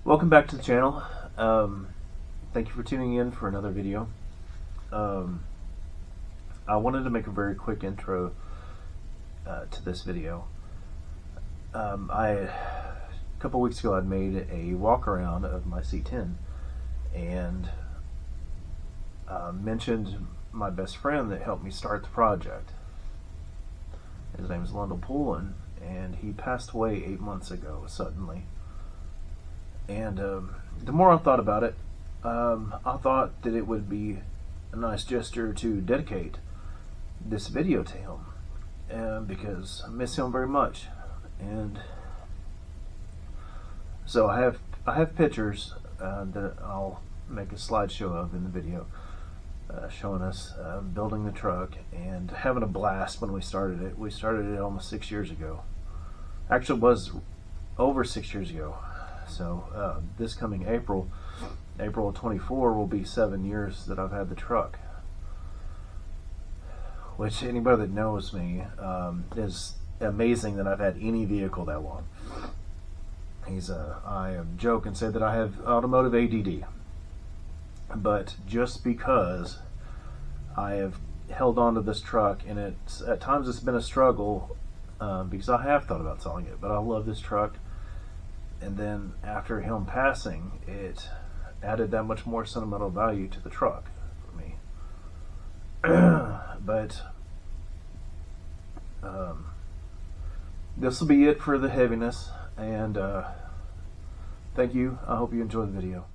Welcome back to the channel. Thank you for tuning in for another video. I wanted to make a very quick intro to this video. A couple weeks ago I'd made a walk around of my C10 and mentioned my best friend that helped me start the project. His name is Lyndal, and he passed away 8 months ago suddenly. And the more I thought about it, I thought that it would be a nice gesture to dedicate this video to him, because I miss him very much. And so I have pictures that I'll make a slideshow of in the video, showing us building the truck and having a blast when we started it. We started it almost 6 years ago. Actually, it was over 6 years ago. So this coming April of 24 will be 7 years that I've had the truck, which anybody that knows me is amazing that I've had any vehicle that long. I joke and say that I have automotive ADD, but just because I have held on to this truck, and at times it's been a struggle because I have thought about selling it, but I love this truck. And then after him passing, it added that much more sentimental value to the truck for me. But this will be it for the heaviness, and thank you. I hope you enjoy the video.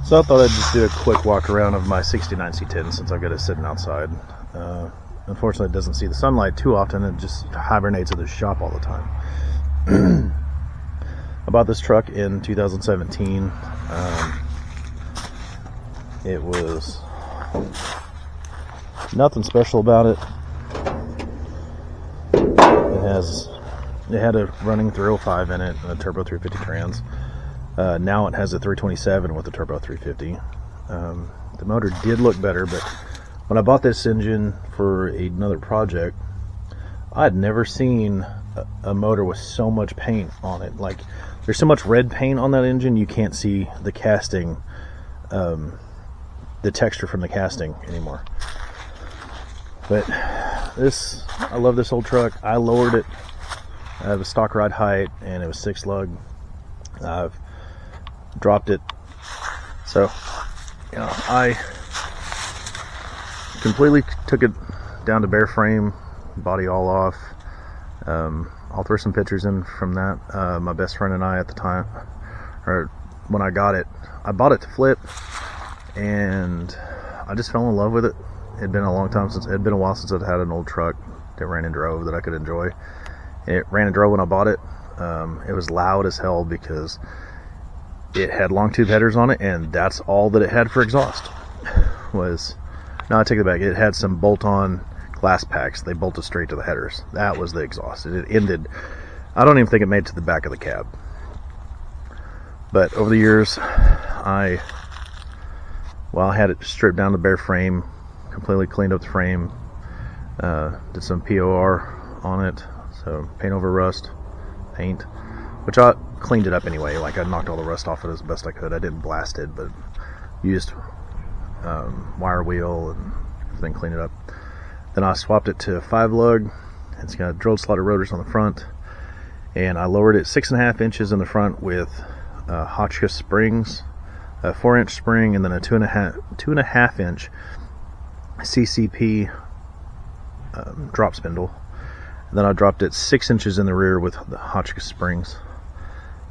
So I thought I'd just do a quick walk around of my 69 C10 since I've got it sitting outside. Unfortunately, it doesn't see the sunlight too often. It just hibernates at the shop all the time. I bought this truck in 2017. It was nothing special about it. It had a running 305 in it and a turbo 350 trans. Now it has a 327 with a turbo 350. The motor did look better, but when I bought this engine for another project, I'd never seen a motor with so much paint on it. Like, there's so much red paint on that engine, you can't see the casting, the texture from the casting anymore. But I love this old truck. I lowered it. I have a stock ride height, and it was 6 lug. I've dropped it. So, you know, I completely took it down to bare frame, body all off. I'll throw some pictures in from that. My best friend and I at the time, or when I got it, I bought it to flip, and I just fell in love with it. It'd been a long time since, it'd been a while since I'd had an old truck that ran and drove that I could enjoy. It ran and drove when I bought it. It was loud as hell because it had long tube headers on it, and that's all that it had for exhaust. No, I take it back. It had some bolt-on glass packs. They bolted straight to the headers. That was the exhaust. It ended, I don't even think it made it to the back of the cab. But over the years, I had it stripped down to bare frame, completely cleaned up the frame, did some POR on it, so paint over rust, paint, which I cleaned it up anyway. Like, I knocked all the rust off it as best I could. I didn't blast it, but used wire wheel and everything, clean it up. Then I swapped it to 5 lug. It's got drilled slotted rotors on the front, and I lowered it 6.5 inches in the front with Hotchkiss springs, a 4-inch spring, and then a 2.5 inch CCP drop spindle. And then I dropped it 6 inches in the rear with the Hotchkiss springs,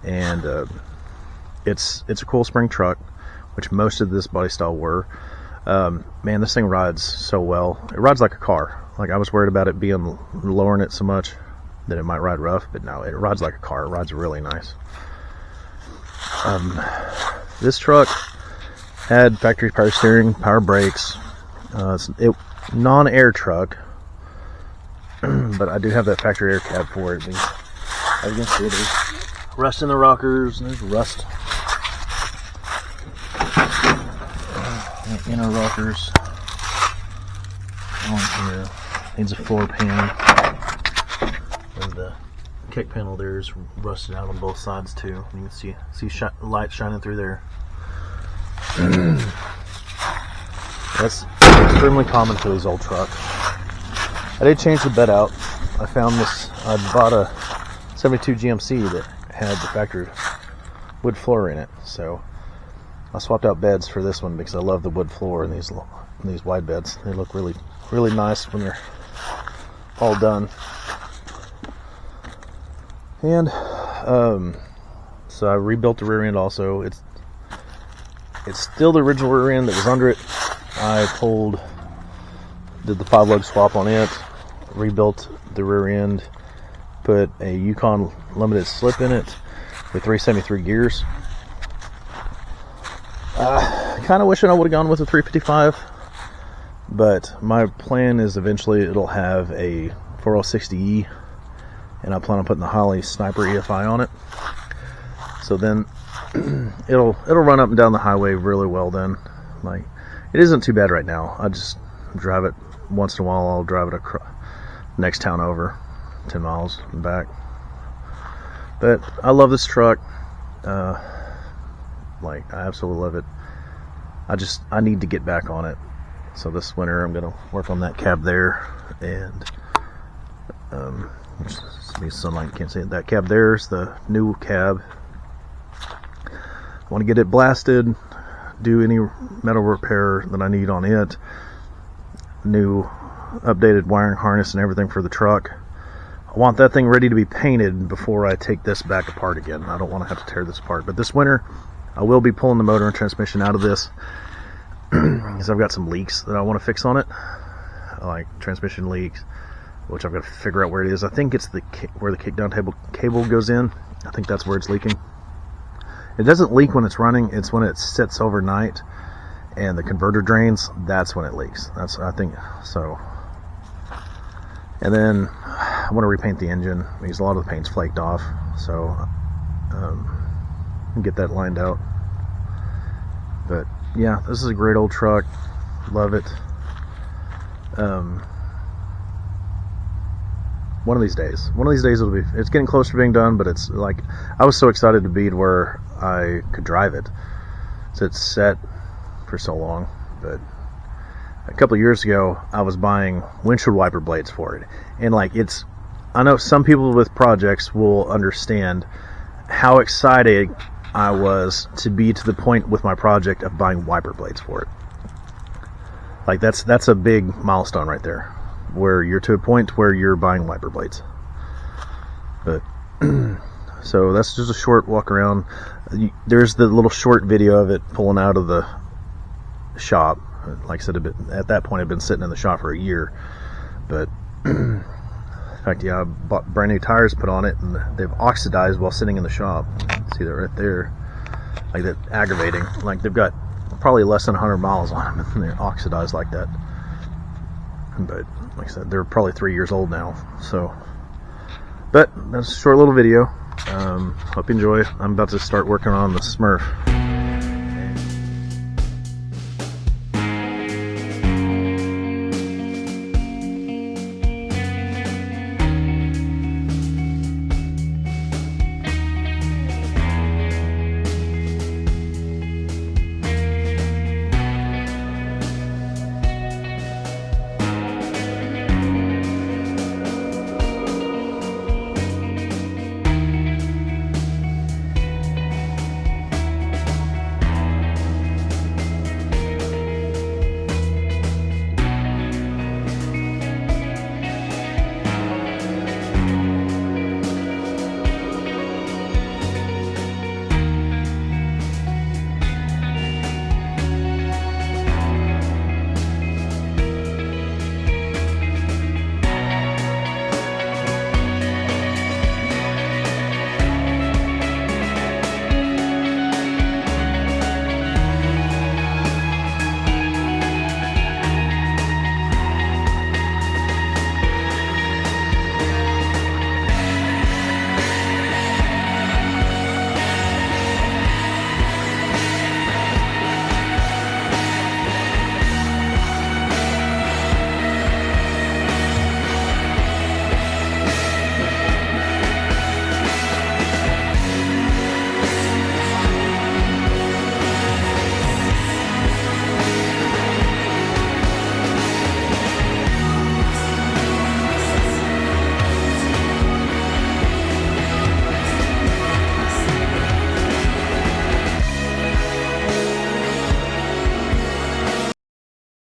and it's a cool spring truck, which most of this body style were. Man, this thing rides so well. It rides like a car. Like, I was worried about it lowering it so much that it might ride rough, but no, it rides like a car. It rides really nice. This truck had factory power steering, power brakes. It's non-air truck, but I do have that factory air cab for it. As you can see, there's rust in the rockers, and there's rust inner rockers on here. Needs a floor pan. There's the kick panel there is rusted out on both sides too. You can see light shining through there. That's extremely common for these old trucks. I did change the bed out. I found this. I bought a 72 GMC that had the factory wood floor in it, so I swapped out beds for this one because I love the wood floor in these wide beds. They look really, really nice when they're all done. And so I rebuilt the rear end also. It's still the original rear end that was under it. I did the 5-lug swap on it, rebuilt the rear end, put a Yukon limited slip in it with 373 gears. Kind of wishing I would have gone with a 355, but my plan is eventually it'll have a 4060E, and I plan on putting the Holley Sniper EFI on it. So then it'll run up and down the highway really well then. Like, it isn't too bad right now. I just drive it once in a while. I'll drive it across next town over 10 miles and back. But I love this truck. Like, I absolutely love it. I need to get back on it. So this winter I'm gonna work on that cab there, and sunlight, can't see it. That cab there is the new cab. I want to get it blasted, do any metal repair that I need on it, new updated wiring harness and everything for the truck. I want that thing ready to be painted before I take this back apart again. I don't want to have to tear this apart. But this winter I will be pulling the motor and transmission out of this because I've got some leaks that I want to fix on it, like transmission leaks, which I've got to figure out where it is. I think it's where the kickdown cable goes in. I think that's where it's leaking. It doesn't leak when it's running. It's when it sits overnight and the converter drains. That's when it leaks. I think so. And then I want to repaint the engine because a lot of the paint's flaked off. So get that lined out. But yeah, this is a great old truck. Love it. One of these days it's getting close to being done, but it's like, I was so excited to be to where I could drive it. So it's set for so long, but a couple of years ago I was buying windshield wiper blades for it, and like, I know some people with projects will understand how excited I was to be to the point with my project of buying wiper blades for it. Like, that's a big milestone right there, where you're to a point where you're buying wiper blades. But so that's just a short walk around. There's the little short video of it pulling out of the shop. Like I said, at that point I'd been sitting in the shop for a year. But in fact, yeah, I bought brand new tires put on it, and they've oxidized while sitting in the shop. See that right there? Like, that aggravating. Like, they've got probably less than 100 miles on them, and they're oxidized like that. But like I said, they're probably 3 years old now. So, but that's a short little video. Hope you enjoy. I'm about to start working on the Smurf.